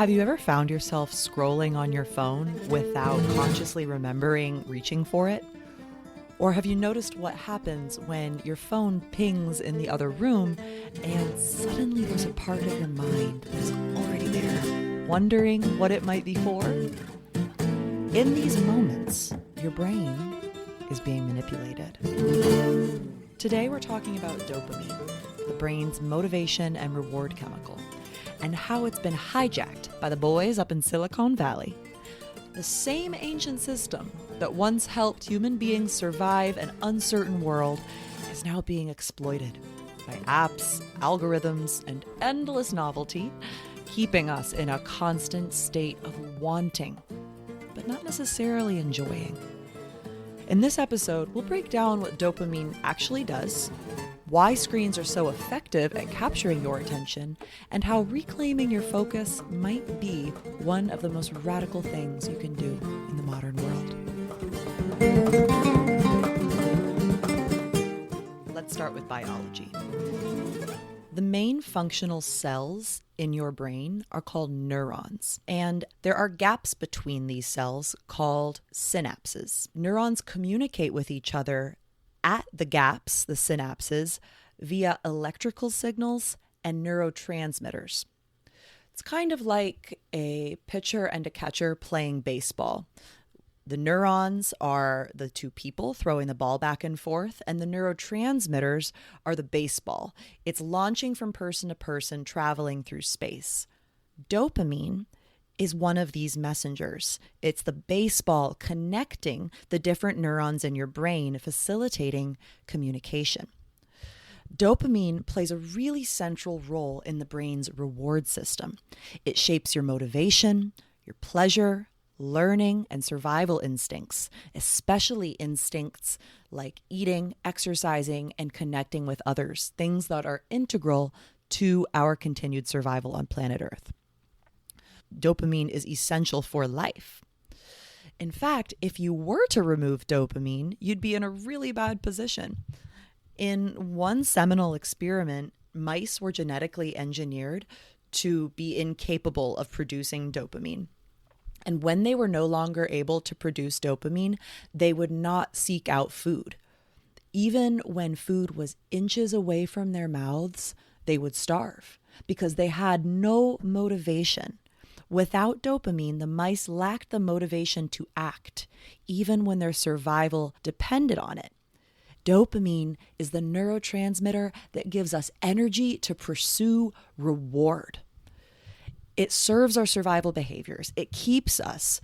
Have you ever found yourself scrolling on your phone without consciously remembering reaching for it? Or have you noticed what happens when your phone pings in the other room and suddenly there's a part of your mind that's already there, wondering what it might be for? In these moments, your brain is being manipulated. Today we're talking about dopamine, the brain's motivation and reward chemical, and how it's been hijacked by the boys up in Silicon Valley. The same ancient system that once helped human beings survive an uncertain world is now being exploited by apps, algorithms, and endless novelty, keeping us in a constant state of wanting, but not necessarily enjoying. In this episode, we'll break down what dopamine actually does, why screens are so effective at capturing your attention, and how reclaiming your focus might be one of the most radical things you can do in the modern world. Let's start with biology. The main functional cells in your brain are called neurons, and there are gaps between these cells called synapses. Neurons communicate with each other at the gaps, the synapses, via electrical signals and neurotransmitters. It's kind of like a pitcher and a catcher playing baseball. The neurons are the two people throwing the ball back and forth, and the neurotransmitters are the baseball. It's launching from person to person, traveling through space. Dopamine is one of these messengers. It's the baseball connecting the different neurons in your brain, facilitating communication. Dopamine plays a really central role in the brain's reward system. It shapes your motivation, your pleasure, learning, and survival instincts, especially instincts like eating, exercising, and connecting with others, things that are integral to our continued survival on planet Earth. Dopamine is essential for life. In fact, if you were to remove dopamine, you'd be in a really bad position. In one seminal experiment, mice were genetically engineered to be incapable of producing dopamine. And when they were no longer able to produce dopamine, they would not seek out food. Even when food was inches away from their mouths, they would starve because they had no motivation. Without dopamine, the mice lacked the motivation to act, even when their survival depended on it. Dopamine is the neurotransmitter that gives us energy to pursue reward. It serves our survival behaviors. It keeps us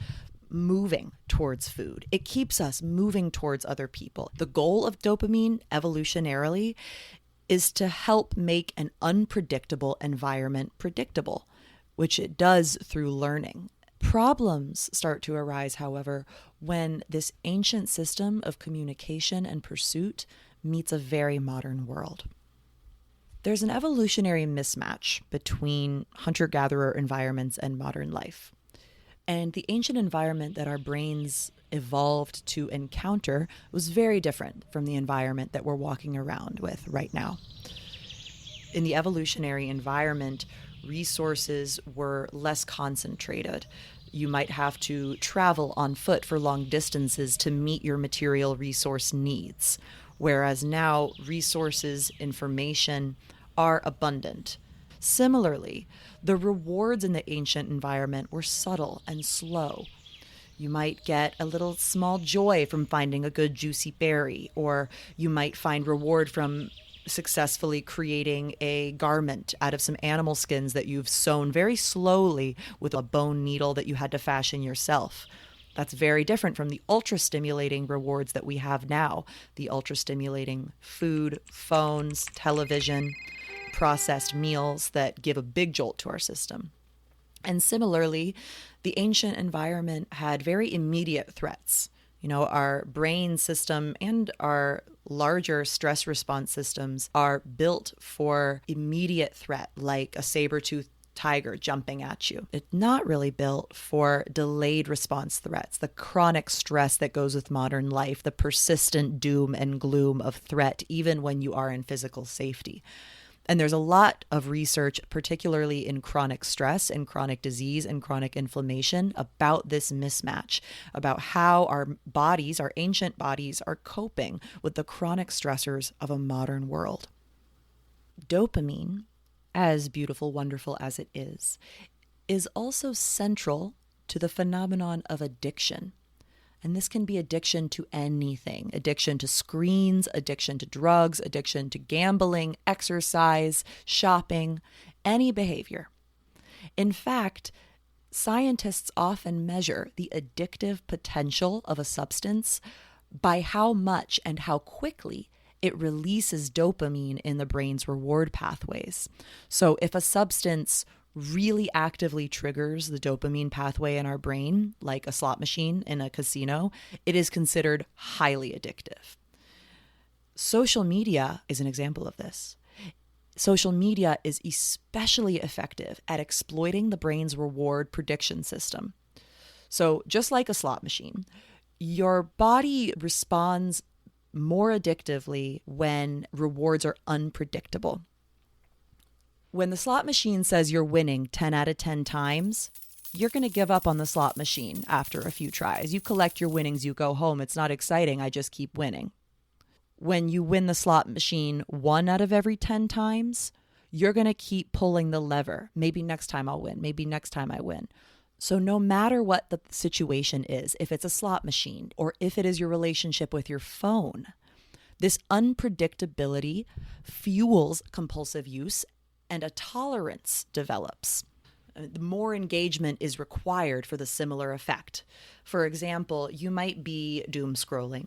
moving towards food. It keeps us moving towards other people. The goal of dopamine, evolutionarily, is to help make an unpredictable environment predictable, which it does through learning. Problems start to arise, however, when this ancient system of communication and pursuit meets a very modern world. There's an evolutionary mismatch between hunter-gatherer environments and modern life. And the ancient environment that our brains evolved to encounter was very different from the environment that we're walking around with right now. In the evolutionary environment, resources were less concentrated. You might have to travel on foot for long distances to meet your material resource needs, whereas now resources, information are abundant. Similarly, the rewards in the ancient environment were subtle and slow. You might get a little small joy from finding a good juicy berry, or you might find reward from successfully creating a garment out of some animal skins that you've sewn very slowly with a bone needle that you had to fashion yourself. That's very different from the ultra-stimulating rewards that we have now. The ultra-stimulating food, phones, television, processed meals that give a big jolt to our system. And similarly, the ancient environment had very immediate threats. Our brain system and our larger stress response systems are built for immediate threat, like a saber-toothed tiger jumping at you. It's not really built for delayed response threats, the chronic stress that goes with modern life, the persistent doom and gloom of threat, even when you are in physical safety. And there's a lot of research, particularly in chronic stress and chronic disease and chronic inflammation, about this mismatch, about how our bodies, our ancient bodies, are coping with the chronic stressors of a modern world. Dopamine, as beautiful, wonderful as it is also central to the phenomenon of addiction. And this can be addiction to anything: addiction to screens, addiction to drugs, addiction to gambling, exercise, shopping, any behavior. In fact, scientists often measure the addictive potential of a substance by how much and how quickly it releases dopamine in the brain's reward pathways. So if a substance really actively triggers the dopamine pathway in our brain, like a slot machine in a casino, it is considered highly addictive. Social media is an example of this. Social media is especially effective at exploiting the brain's reward prediction system. So just like a slot machine, your body responds more addictively when rewards are unpredictable. When the slot machine says you're winning 10 out of 10 times, you're going to give up on the slot machine after a few tries. You collect your winnings, you go home. It's not exciting. I just keep winning. When you win the slot machine 1 out of every 10 times, you're going to keep pulling the lever. Maybe next time I'll win. Maybe next time I win. So no matter what the situation is, if it's a slot machine or if it is your relationship with your phone, this unpredictability fuels compulsive use and a tolerance develops. More engagement is required for the similar effect. For example, you might be doom scrolling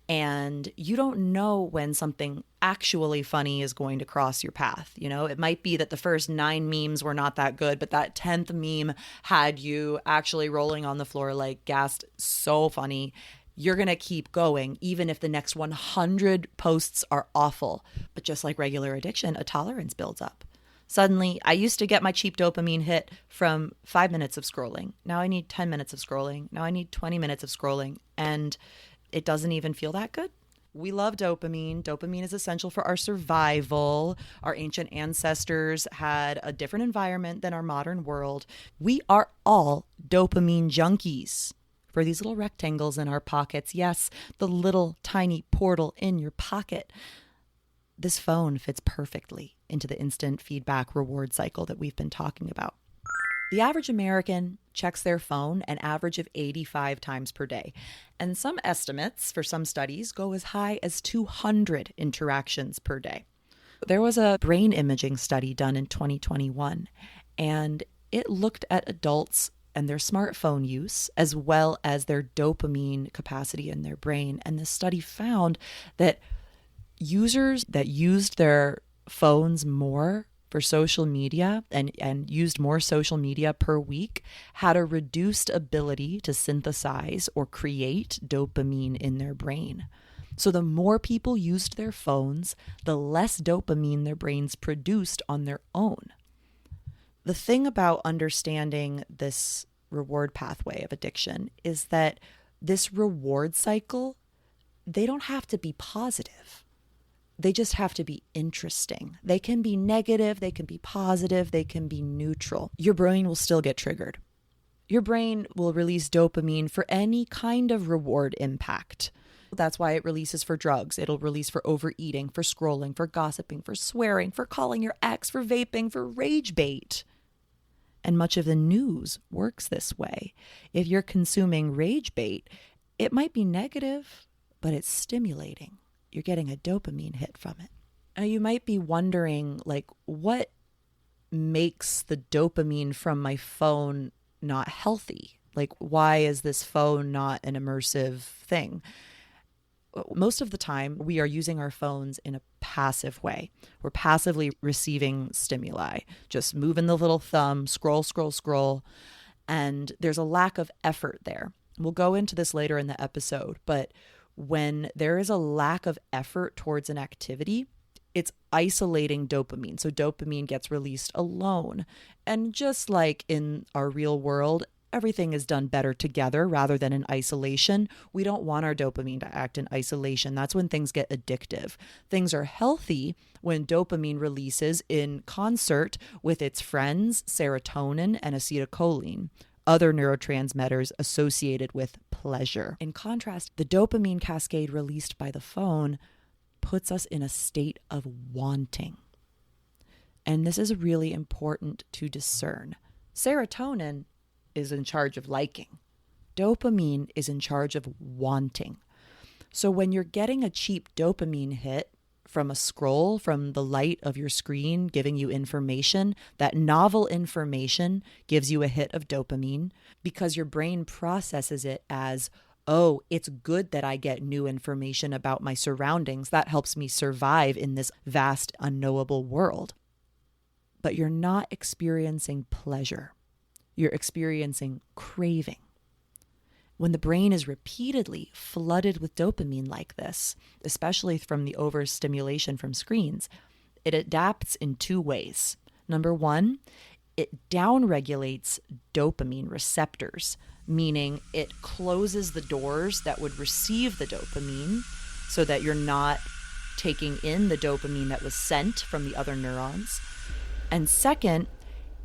and you don't know when something actually funny is going to cross your path. You know, it might be that the first 9 memes were not that good, but that 10th meme had you actually rolling on the floor like gassed, so funny. You're going to keep going even if the next 100 posts are awful. But just like regular addiction, a tolerance builds up. Suddenly, I used to get my cheap dopamine hit from 5 minutes of scrolling. Now I need 10 minutes of scrolling. Now I need 20 minutes of scrolling. And it doesn't even feel that good. We love dopamine. Dopamine is essential for our survival. Our ancient ancestors had a different environment than our modern world. We are all dopamine junkies. For these little rectangles in our pockets, yes, the little tiny portal in your pocket. This phone fits perfectly into the instant feedback reward cycle that we've been talking about. The average American checks their phone an average of 85 times per day. And some estimates for some studies go as high as 200 interactions per day. There was a brain imaging study done in 2021, and it looked at adults and their smartphone use as well as their dopamine capacity in their brain. And the study found that users that used their phones more for social media and used more social media per week had a reduced ability to synthesize or create dopamine in their brain. So the more people used their phones, the less dopamine their brains produced on their own. The thing about understanding this reward pathway of addiction is that this reward cycle, they don't have to be positive. They just have to be interesting. They can be negative, they can be positive, they can be neutral. Your brain will still get triggered. Your brain will release dopamine for any kind of reward impact. That's why it releases for drugs. It'll release for overeating, for scrolling, for gossiping, for swearing, for calling your ex, for vaping, for rage bait. And much of the news works this way. If you're consuming rage bait, it might be negative, but it's stimulating. You're getting a dopamine hit from it. Now you might be wondering, like, what makes the dopamine from my phone not healthy? Like, why is this phone not an immersive thing? Most of the time, we are using our phones in a passive way. We're passively receiving stimuli, just moving the little thumb, scroll, scroll, scroll. And there's a lack of effort there. We'll go into this later in the episode, but when there is a lack of effort towards an activity, it's isolating dopamine. So dopamine gets released alone. And just like in our real world, everything is done better together rather than in isolation. We don't want our dopamine to act in isolation. That's when things get addictive. Things are healthy when dopamine releases in concert with its friends, serotonin and acetylcholine, other neurotransmitters associated with pleasure. In contrast, the dopamine cascade released by the phone puts us in a state of wanting. And this is really important to discern. Serotonin is in charge of liking. Dopamine is in charge of wanting. So when you're getting a cheap dopamine hit from a scroll, from the light of your screen giving you information, that novel information gives you a hit of dopamine because your brain processes it as, oh, it's good that I get new information about my surroundings. That helps me survive in this vast, unknowable world. But you're not experiencing pleasure. You're experiencing craving. When the brain is repeatedly flooded with dopamine like this, especially from the overstimulation from screens, it adapts in two ways. Number one, it downregulates dopamine receptors, meaning it closes the doors that would receive the dopamine so that you're not taking in the dopamine that was sent from the other neurons. And second,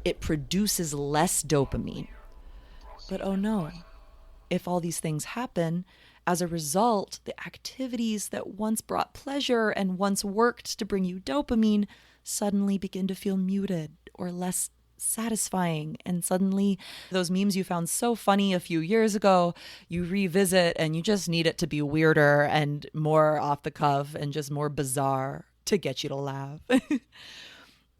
it produces less dopamine. But oh no, if all these things happen, as a result, the activities that once brought pleasure and once worked to bring you dopamine suddenly begin to feel muted or less satisfying. And suddenly those memes you found so funny a few years ago, you revisit and you just need it to be weirder and more off the cuff and just more bizarre to get you to laugh.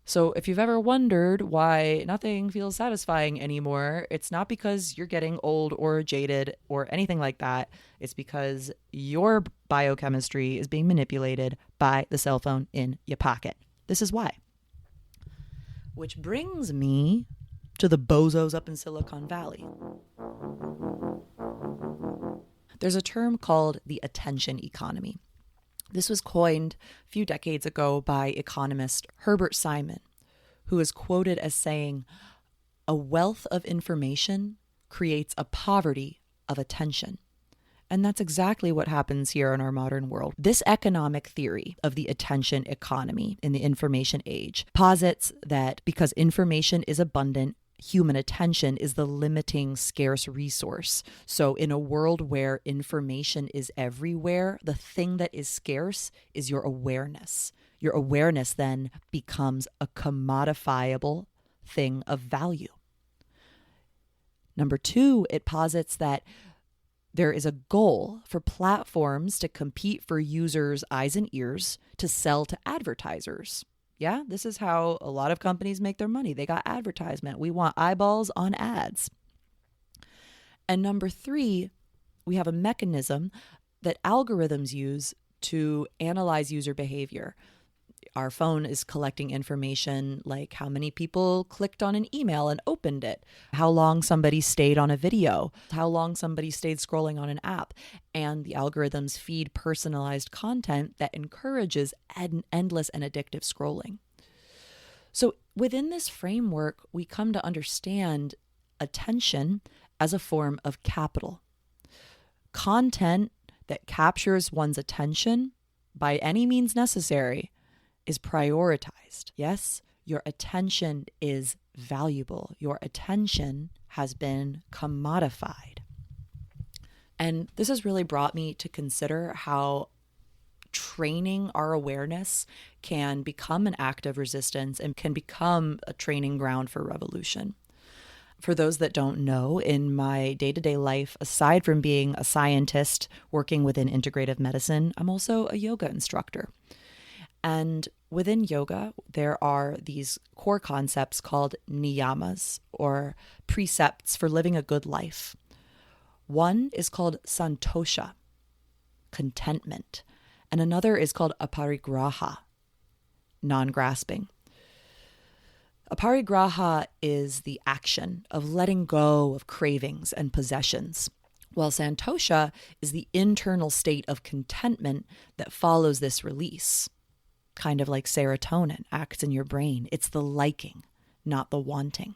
So if you've ever wondered why nothing feels satisfying anymore, it's not because you're getting old or jaded or anything like that. It's because your biochemistry is being manipulated by the cell phone in your pocket. This is why. Which brings me to the bozos up in Silicon Valley. There's a term called the attention economy. This was coined a few decades ago by economist Herbert Simon, who is quoted as saying, "A wealth of information creates a poverty of attention." And that's exactly what happens here in our modern world. This economic theory of the attention economy in the information age posits that because information is abundant, human attention is the limiting scarce resource. So in a world where information is everywhere, the thing that is scarce is your awareness. Your awareness then becomes a commodifiable thing of value. Number two, it posits that there is a goal for platforms to compete for users' eyes and ears to sell to advertisers. Yeah, this is how a lot of companies make their money. They got advertisement. We want eyeballs on ads. And number three, we have a mechanism that algorithms use to analyze user behavior. Our phone is collecting information like how many people clicked on an email and opened it, how long somebody stayed on a video, how long somebody stayed scrolling on an app. And the algorithms feed personalized content that encourages endless and addictive scrolling. So within this framework, we come to understand attention as a form of capital. Content that captures one's attention by any means necessary is prioritized. Yes, your attention is valuable. Your attention has been commodified. And this has really brought me to consider how training our awareness can become an act of resistance and can become a training ground for revolution. For those that don't know, in my day-to-day life, aside from being a scientist working within integrative medicine, I'm also a yoga instructor. And within yoga, there are these core concepts called niyamas, or precepts for living a good life. One is called santosha, contentment, and another is called aparigraha, non-grasping. Aparigraha is the action of letting go of cravings and possessions, while santosha is the internal state of contentment that follows this release. Kind of like serotonin acts in your brain. It's the liking, not the wanting.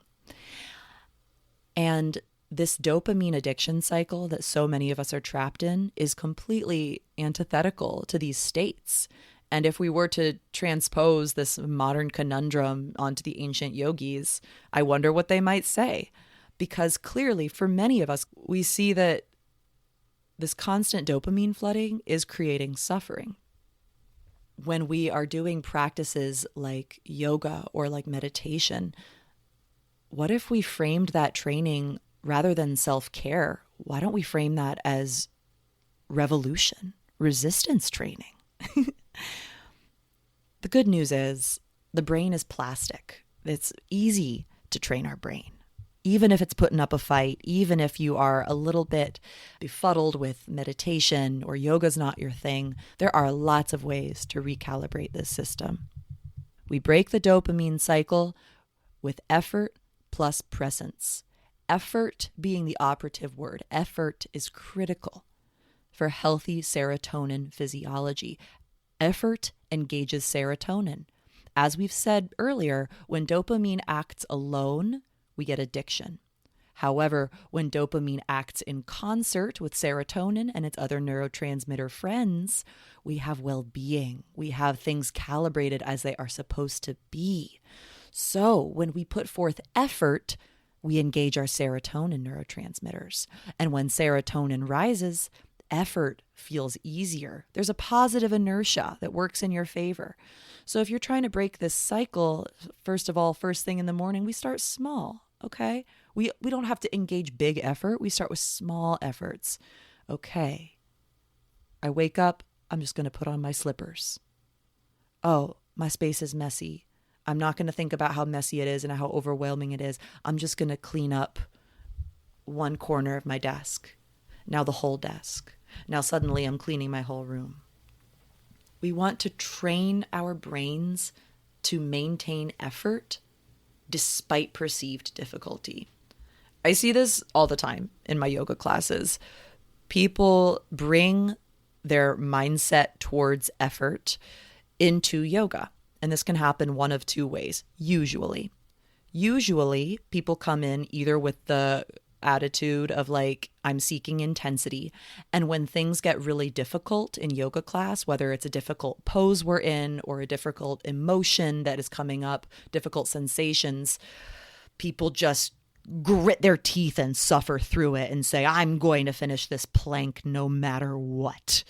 And This dopamine addiction cycle that so many of us are trapped in is completely antithetical to these states. And if we were to transpose this modern conundrum onto the ancient yogis, I wonder what they might say. Because clearly, for many of us, we see that this constant dopamine flooding is creating suffering. When we are doing practices like yoga or like meditation, what if we framed that training rather than self-care? Why don't we frame that as revolution, resistance training? The good news is the brain is plastic. It's easy to train our brain, even if it's putting up a fight, even if you are a little bit befuddled with meditation or yoga's not your thing. There are lots of ways to recalibrate this system. We break the dopamine cycle with effort plus presence. Effort being the operative word. Effort is critical for healthy serotonin physiology. Effort engages serotonin. As we've said earlier, when dopamine acts alone, we get addiction. However, when dopamine acts in concert with serotonin and its other neurotransmitter friends, we have well-being. We have things calibrated as they are supposed to be. So when we put forth effort, we engage our serotonin neurotransmitters. And when serotonin rises, effort feels easier. There's a positive inertia that works in your favor. So if you're trying to break this cycle, first of all, first thing in the morning, we start small, okay? We don't have to engage big effort. We start with small efforts. Okay, I wake up, I'm just going to put on my slippers. Oh, my space is messy. I'm not going to think about how messy it is and how overwhelming it is. I'm just going to clean up one corner of my desk. Now the whole desk. Now suddenly I'm cleaning my whole room. We want to train our brains to maintain effort despite perceived difficulty. I see this all the time in my yoga classes. People bring their mindset towards effort into yoga. And this can happen one of two ways, usually. Usually, people come in either with the attitude of like, I'm seeking intensity. And when things get really difficult in yoga class, whether it's a difficult pose we're in or a difficult emotion that is coming up, difficult sensations, people just grit their teeth and suffer through it and say, I'm going to finish this plank no matter what.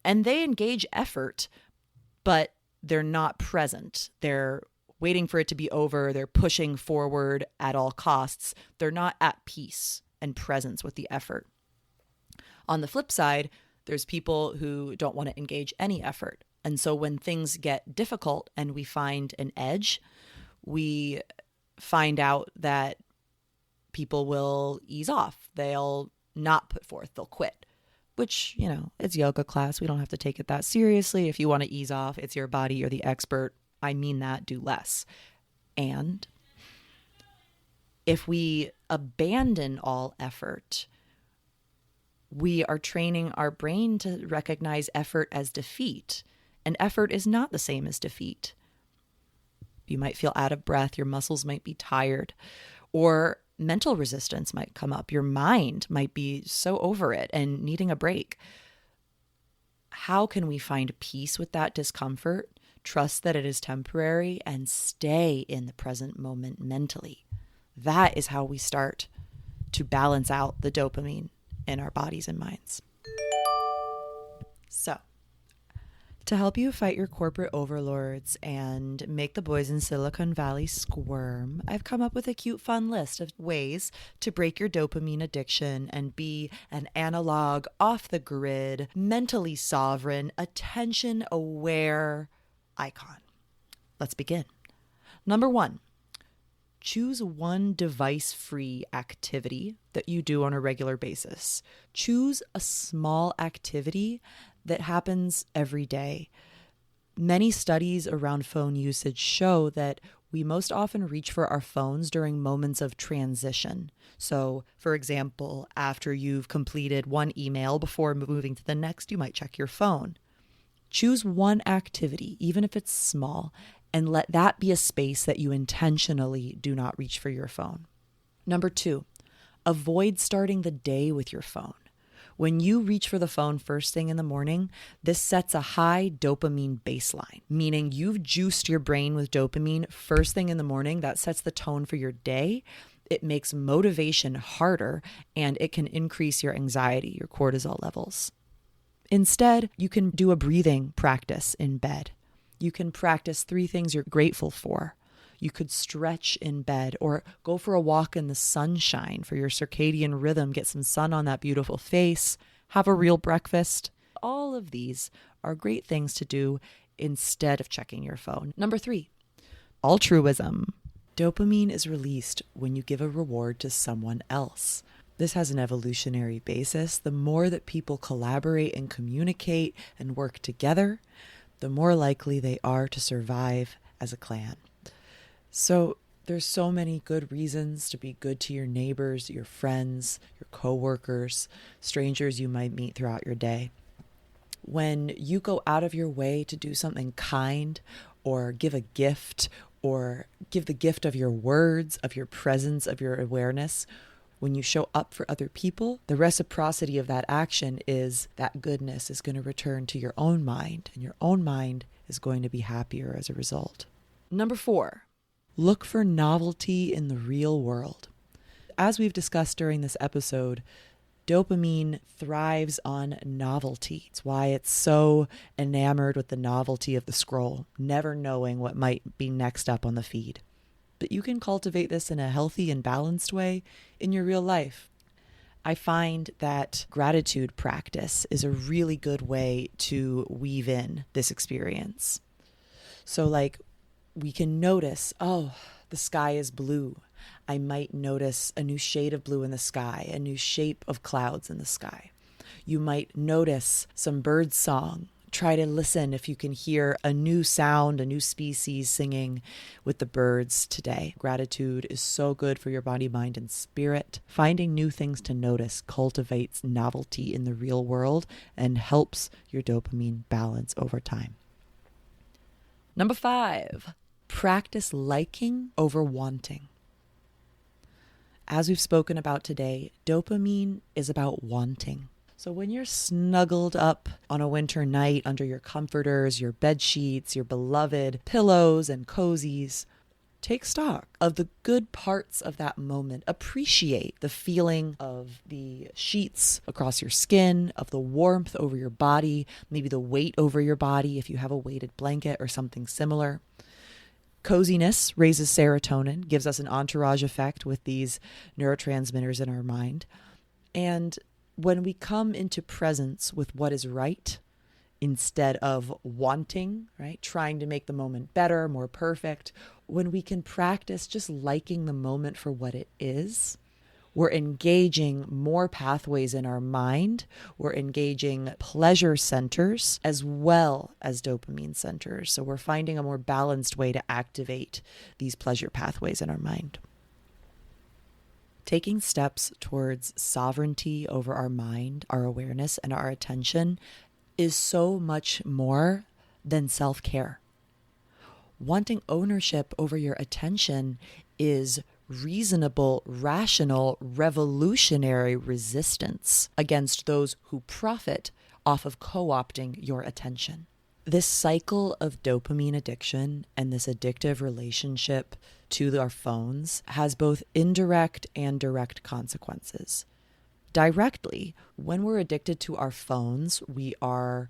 And they engage effort, but they're not present. They're waiting for it to be over. They're pushing forward at all costs. They're not at peace and presence with the effort. On the flip side, there's people who don't want to engage any effort. And so when things get difficult and we find an edge, we find out that people will ease off. They'll not put forth. They'll quit. Which, you know, it's yoga class. We don't have to take it that seriously. If you want to ease off, it's your body. You're the expert. I mean that. Do less. And if we abandon all effort, we are training our brain to recognize effort as defeat. And effort is not the same as defeat. You might feel out of breath. Your muscles might be tired. Or mental resistance might come up. Your mind might be so over it and needing a break. How can we find peace with that discomfort, trust that it is temporary, and stay in the present moment mentally? That is how we start to balance out the dopamine in our bodies and minds. So, to help you fight your corporate overlords and make the boys in Silicon Valley squirm, I've come up with a cute, fun list of ways to break your dopamine addiction and be an analog, off-the-grid, mentally sovereign, attention-aware icon. Let's begin. Number 1, choose one device-free activity that you do on a regular basis. Choose a small activity that happens every day. Many studies around phone usage show that we most often reach for our phones during moments of transition. So, for example, after you've completed one email before moving to the next, you might check your phone. Choose one activity, even if it's small, and let that be a space that you intentionally do not reach for your phone. Number 2, Avoid starting the day with your phone. When you reach for the phone first thing in the morning, this sets a high dopamine baseline, meaning you've juiced your brain with dopamine first thing in the morning. That sets the tone for your day. It makes motivation harder, and it can increase your anxiety, your cortisol levels. Instead, you can do a breathing practice in bed. You can practice 3 things you're grateful for. You could stretch in bed or go for a walk in the sunshine for your circadian rhythm, get some sun on that beautiful face, have a real breakfast. All of these are great things to do instead of checking your phone. Number 3, altruism. Dopamine is released when you give a reward to someone else. This has an evolutionary basis. The more that people collaborate and communicate and work together, the more likely they are to survive as a clan. So there's so many good reasons to be good to your neighbors, your friends, your coworkers, strangers you might meet throughout your day. When you go out of your way to do something kind or give a gift or give the gift of your words, of your presence, of your awareness, when you show up for other people, the reciprocity of that action is that goodness is going to return to your own mind, and your own mind is going to be happier as a result. Number 4, look for novelty in the real world. As we've discussed during this episode, dopamine thrives on novelty. It's why it's so enamored with the novelty of the scroll, never knowing what might be next up on the feed. But you can cultivate this in a healthy and balanced way in your real life. I find that gratitude practice is a really good way to weave in this experience. So we can notice, oh, the sky is blue. I might notice a new shade of blue in the sky, a new shape of clouds in the sky. You might notice some bird song. Try to listen if you can hear a new sound, a new species singing with the birds today. Gratitude is so good for your body, mind, and spirit. Finding new things to notice cultivates novelty in the real world and helps your dopamine balance over time. Number 5, practice liking over wanting. As we've spoken about today, dopamine is about wanting. So when you're snuggled up on a winter night under your comforters, your bed sheets, your beloved pillows and cozies, take stock of the good parts of that moment. Appreciate the feeling of the sheets across your skin, of the warmth over your body, maybe the weight over your body if you have a weighted blanket or something similar. Coziness raises serotonin, gives us an entourage effect with these neurotransmitters in our mind. And when we come into presence with what is right, instead of wanting, right, trying to make the moment better, more perfect, when we can practice just liking the moment for what it is, we're engaging more pathways in our mind. We're engaging pleasure centers as well as dopamine centers. So we're finding a more balanced way to activate these pleasure pathways in our mind. Taking steps towards sovereignty over our mind, our awareness, and our attention is so much more than self-care. Wanting ownership over your attention is reasonable, rational, revolutionary resistance against those who profit off of co-opting your attention. This cycle of dopamine addiction and this addictive relationship to our phones has both indirect and direct consequences. Directly, when we're addicted to our phones, we are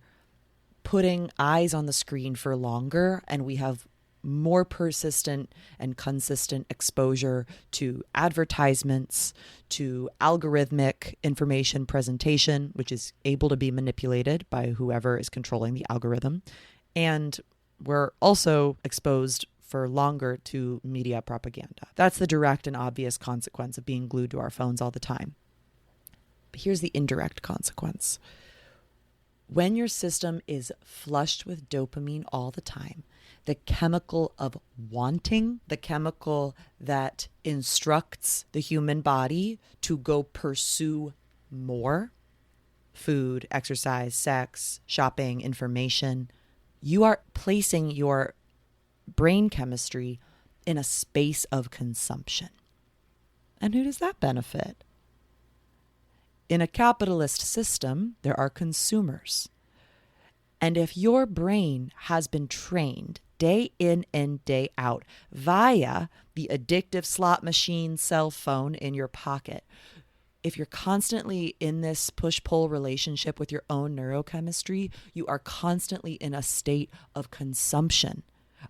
putting eyes on the screen for longer, and we have more persistent and consistent exposure to advertisements, to algorithmic information presentation, which is able to be manipulated by whoever is controlling the algorithm. And we're also exposed for longer to media propaganda. That's the direct and obvious consequence of being glued to our phones all the time. But here's the indirect consequence. When your system is flushed with dopamine all the time, the chemical of wanting, the chemical that instructs the human body to go pursue more, food, exercise, sex, shopping, information, you are placing your brain chemistry in a space of consumption. And who does that benefit? In a capitalist system, there are consumers. And if your brain has been trained day in and day out via the addictive slot machine cell phone in your pocket, if you're constantly in this push-pull relationship with your own neurochemistry, you are constantly in a state of consumption,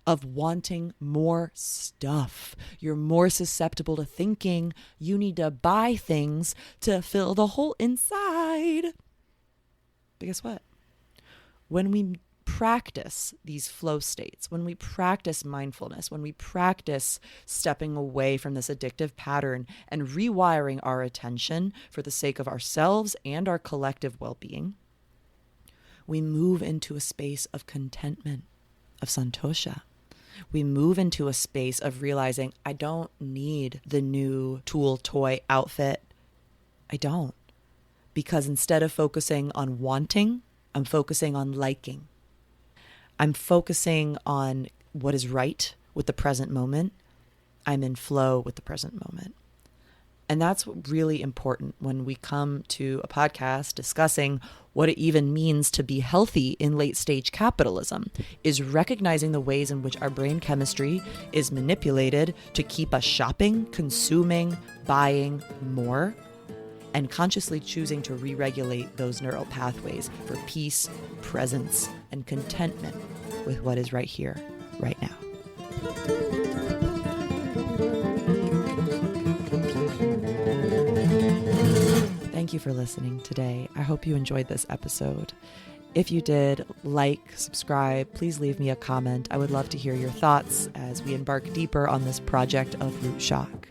of wanting more stuff. You're more susceptible to thinking you need to buy things to fill the hole inside. But guess what? When we practice these flow states, when we practice mindfulness, when we practice stepping away from this addictive pattern and rewiring our attention for the sake of ourselves and our collective well-being, we move into a space of contentment, of santosha. We move into a space of realizing I don't need the new tool, toy, outfit. I don't. Because instead of focusing on wanting, I'm focusing on liking. I'm focusing on what is right with the present moment. I'm in flow with the present moment. And that's really important when we come to a podcast discussing what it even means to be healthy in late stage capitalism, is recognizing the ways in which our brain chemistry is manipulated to keep us shopping, consuming, buying more, and consciously choosing to re-regulate those neural pathways for peace, presence, and contentment with what is right here, right now. Thank you for listening today. I hope you enjoyed this episode. If you did, like, subscribe, please leave me a comment. I would love to hear your thoughts as we embark deeper on this project of root shock.